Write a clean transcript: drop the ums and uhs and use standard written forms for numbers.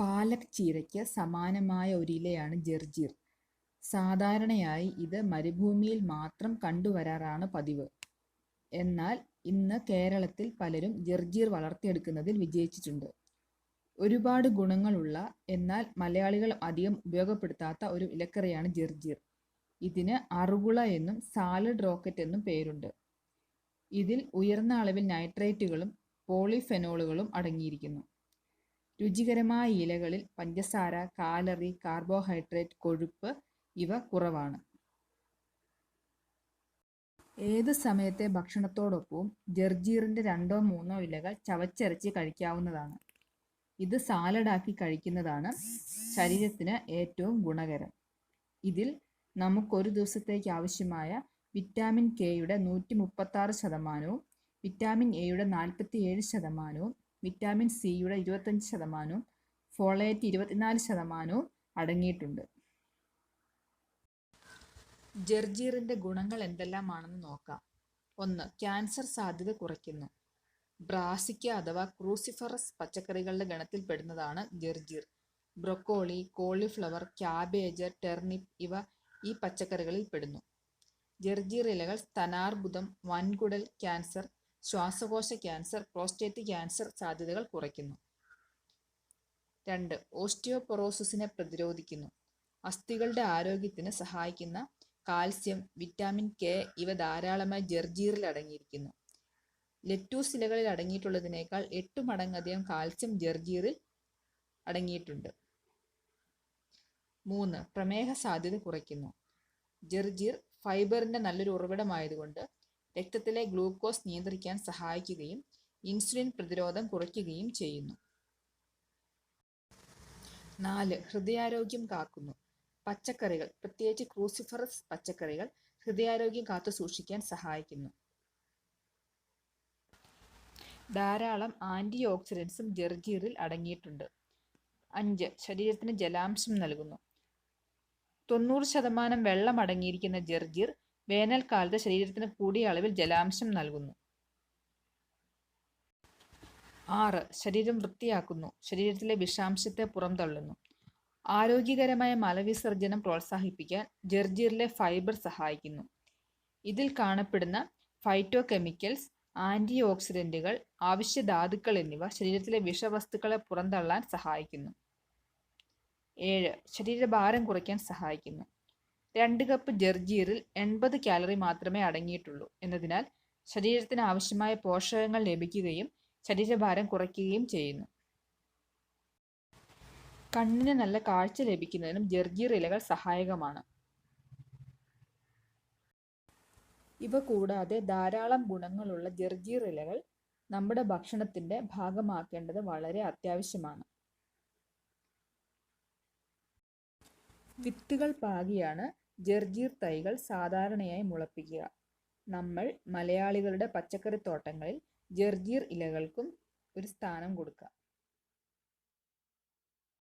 പാലക് ചീരയ്ക്ക് സമാനമായ ഒരിലയാണ് ജർജീർ. സാധാരണയായി ഇത് മരുഭൂമിയിൽ മാത്രം കണ്ടുവരാറാണ് പതിവ്. എന്നാൽ ഇന്ന് കേരളത്തിൽ പലരും ജർജീർ വളർത്തിയെടുക്കുന്നതിൽ വിജയിച്ചിട്ടുണ്ട്. ഒരുപാട് ഗുണങ്ങളുള്ള എന്നാൽ മലയാളികൾ അധികം ഉപയോഗപ്പെടുത്താത്ത ഒരു ഇലക്കറിയാണ് ജർജീർ. ഇതിന് അറുകുള എന്നും സാലഡ് റോക്കറ്റ് എന്നും പേരുണ്ട്. ഇതിൽ ഉയർന്ന അളവിൽ നൈട്രേറ്റുകളും പോളിഫെനോളുകളും അടങ്ങിയിരിക്കുന്നു. രുചികരമായ ഇലകളിൽ പഞ്ചസാര, കാലറി, കാർബോഹൈഡ്രേറ്റ്, കൊഴുപ്പ് ഇവ കുറവാണ്. ഏത് സമയത്തെ ഭക്ഷണത്തോടൊപ്പവും ജർജീറിൻ്റെ 2-3 ഇലകൾ ചവച്ചരച്ച് കഴിക്കാവുന്നതാണ്. ഇത് സാലഡാക്കി കഴിക്കുന്നതാണ് ശരീരത്തിന് ഏറ്റവും ഗുണകരം. ഇതിൽ നമുക്കൊരു ദിവസത്തേക്ക് ആവശ്യമായ വിറ്റാമിൻ കെയുടെ 136%, വിറ്റാമിൻ എയുടെ 47%, വിറ്റാമിൻ സിയുടെ 25%, ഫോളേറ്റ് 24% അടങ്ങിയിട്ടുണ്ട്. ജർജീറിൻ്റെ ഗുണങ്ങൾ എന്തെല്ലാമാണെന്ന് നോക്കാം. 1. ക്യാൻസർ സാധ്യത കുറയ്ക്കുന്നു. ബ്രാസിക്ക അഥവാ ക്രൂസിഫറസ് പച്ചക്കറികളുടെ ഗണത്തിൽപ്പെടുന്നതാണ് ജർജീർ. ബ്രൊക്കോളി, കോളിഫ്ലവർ, ക്യാബേജ്, ടെർണിപ്പ് ഇവ ഈ പച്ചക്കറികളിൽ പെടുന്നു. ജർജീർ ഇലകൾ സ്തനാർബുദം, വൻകുടൽ ക്യാൻസർ, ശ്വാസകോശ ക്യാൻസർ, പ്രോസ്റ്റേറ്റ് ക്യാൻസർ സാധ്യതകൾ കുറയ്ക്കുന്നു. 2. ഓസ്റ്റിയോപൊറോസിസിനെ പ്രതിരോധിക്കുന്നു. അസ്ഥികളുടെ ആരോഗ്യത്തിന് സഹായിക്കുന്ന കാൽസ്യം, വിറ്റാമിൻ കെ ഇവ ധാരാളമായി ജർജീറിൽ അടങ്ങിയിരിക്കുന്നു. ലെറ്റൂസ് ഇലകളിൽ അടങ്ങിയിട്ടുള്ളതിനേക്കാൾ 8 മടങ്ങധികം കാൽസ്യം ജർജീറിൽ അടങ്ങിയിട്ടുണ്ട്. 3. പ്രമേഹ സാധ്യത കുറയ്ക്കുന്നു. ജർജീർ ഫൈബറിൻ്റെ നല്ലൊരു ഉറവിടമായതുകൊണ്ട് രക്തത്തിലെ ഗ്ലൂക്കോസ് നിയന്ത്രിക്കാൻ സഹായിക്കുകയും ഇൻസുലിൻ പ്രതിരോധം കുറയ്ക്കുകയും ചെയ്യുന്നു. 4. ഹൃദയാരോഗ്യം കാക്കുന്നു. പച്ചക്കറികൾ, പ്രത്യേകിച്ച് ക്രൂസിഫറസ് പച്ചക്കറികൾ ഹൃദയാരോഗ്യം കാത്തു സൂക്ഷിക്കാൻ സഹായിക്കുന്നു. ധാരാളം ആൻറ്റി ഓക്സിഡൻസും ജർജീറിൽ അടങ്ങിയിട്ടുണ്ട്. 5. ശരീരത്തിന് ജലാംശം നൽകുന്നു. 90% വെള്ളം അടങ്ങിയിരിക്കുന്ന ജർജീർ വേനൽക്കാലത്ത് ശരീരത്തിന് കൂടിയ അളവിൽ ജലാംശം നൽകുന്നു. 6. ശരീരം വൃത്തിയാക്കുന്നു. ശരീരത്തിലെ വിഷാംശത്തെ പുറന്തള്ളുന്നു. ആരോഗ്യകരമായ മലവിസർജനം പ്രോത്സാഹിപ്പിക്കാൻ ജർജീറിലെ ഫൈബർ സഹായിക്കുന്നു. ഇതിൽ കാണപ്പെടുന്ന ഫൈറ്റോ കെമിക്കൽസ്, ആൻറ്റി ഓക്സിഡൻറ്റുകൾ, അവശ്യ ധാതുക്കൾ എന്നിവ ശരീരത്തിലെ വിഷവസ്തുക്കളെ പുറന്തള്ളാൻ സഹായിക്കുന്നു. 7. ശരീരഭാരം കുറയ്ക്കാൻ സഹായിക്കുന്നു. 2 കപ്പ് ജർജീറിൽ 80 കാലറി മാത്രമേ അടങ്ങിയിട്ടുള്ളൂ എന്നതിനാൽ ശരീരത്തിന് ആവശ്യമായ പോഷകങ്ങൾ ലഭിക്കുകയും ശരീരഭാരം കുറയ്ക്കുകയും ചെയ്യുന്നു. കണ്ണിന് നല്ല കാഴ്ച ലഭിക്കുന്നതിനും ജർജീർ ഇലകൾ സഹായകമാണ്. ഇവ കൂടാതെ ധാരാളം ഗുണങ്ങളുള്ള ജർജീർ ഇലകൾ നമ്മുടെ ഭക്ഷണത്തിൻ്റെ ഭാഗമാക്കേണ്ടത് വളരെ അത്യാവശ്യമാണ്. വിത്തുകൾ പാകിയാണ് ജർജീർ തൈകൾ സാധാരണയായി മുളപ്പിക്കുക. നമ്മൾ മലയാളികളുടെ പച്ചക്കറിത്തോട്ടങ്ങളിൽ ജർജീർ ഇലകൾക്കും ഒരു സ്ഥാനം കൊടുക്കാം.